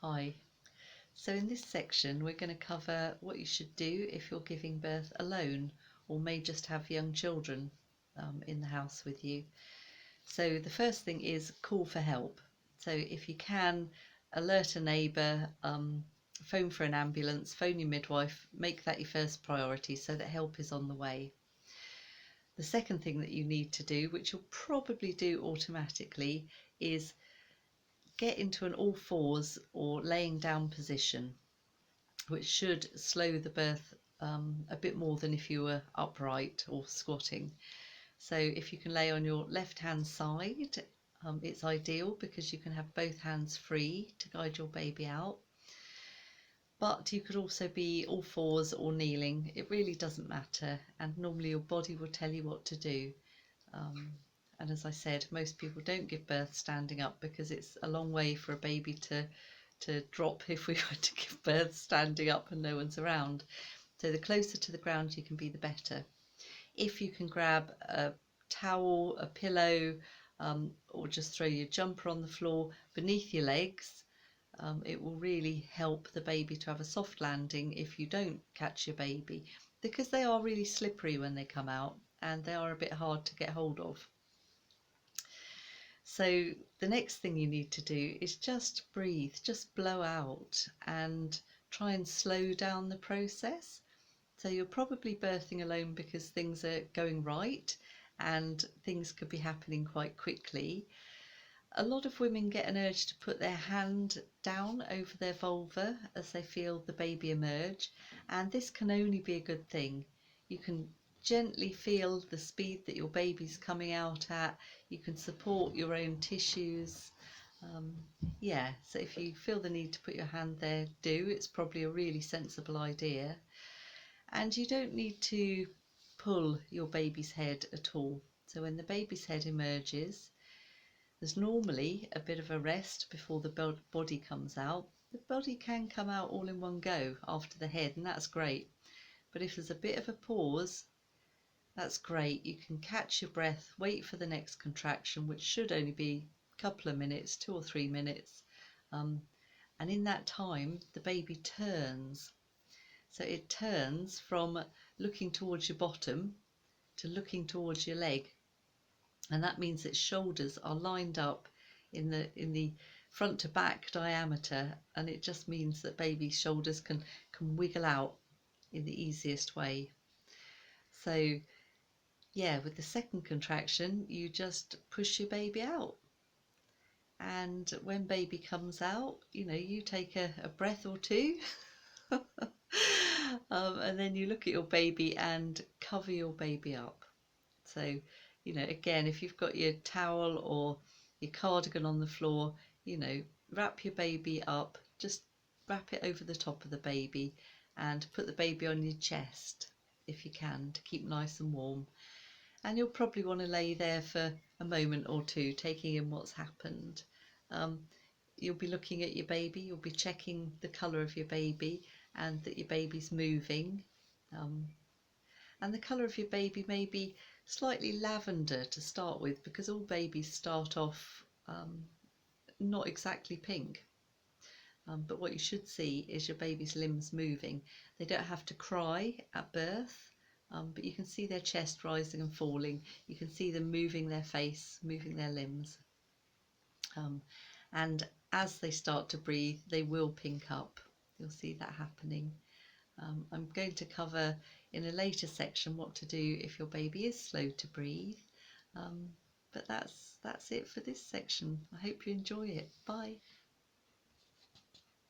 Hi. So in this section we're going to cover what you should do if you're giving birth alone or may just have young children in the house with you. So the first thing is call for help. So if you can, alert a neighbour, phone for an ambulance, phone your midwife, make that your first priority so that help is on the way. The second thing that you need to do, which you'll probably do automatically, is get into an all fours or laying down position, which should slow the birth a bit more than if you were upright or squatting. So if you can lay on your left hand side, it's ideal because you can have both hands free to guide your baby out. But you could also be all fours or kneeling, it really doesn't matter, and normally your body will tell you what to do. And as I said, most people don't give birth standing up because it's a long way for a baby to drop if we were to give birth standing up and no one's around. So the closer to the ground you can be, the better. If you can grab a towel, a pillow, or just throw your jumper on the floor beneath your legs, it will really help the baby to have a soft landing if you don't catch your baby, because they are really slippery when they come out and they are a bit hard to get hold of. So the next thing you need to do is just breathe, just blow out and try and slow down the process. So you're probably birthing alone because things are going right and things could be happening quite quickly. A lot of women get an urge to put their hand down over their vulva as they feel the baby emerge, and this can only be a good thing. You can gently feel the speed that your baby's coming out at, you can support your own tissues. So if you feel the need to put your hand there, do. It's probably a really sensible idea. And you don't need to pull your baby's head at all. So when the baby's head emerges, there's normally a bit of a rest before the body comes out. The body can come out all in one go after the head, and that's great. But if there's a bit of a pause, that's great. You can catch your breath, wait for the next contraction, which should only be a couple of minutes, 2 or 3 minutes. And in that time, the baby turns. So it turns from looking towards your bottom to looking towards your leg. And that means its shoulders are lined up in the front to back diameter, and it just means that baby's shoulders can wiggle out in the easiest way. So yeah, with the second contraction you just push your baby out, and when baby comes out, you take a breath or two and then you look at your baby and cover your baby up. So, again, if you've got your towel or your cardigan on the floor, wrap your baby up, just wrap it over the top of the baby and put the baby on your chest if you can, to keep nice and warm. And you'll probably want to lay there for a moment or two, taking in what's happened. You'll be looking at your baby, you'll be checking the colour of your baby and that your baby's moving. And the colour of your baby may be slightly lavender to start with, because all babies start off not exactly pink. But what you should see is your baby's limbs moving. They don't have to cry at birth, but you can see their chest rising and falling. You can see them moving their face, moving their limbs. And as they start to breathe, they will pink up. You'll see that happening. I'm going to cover in a later section what to do if your baby is slow to breathe. But that's it for this section. I hope you enjoy it. Bye.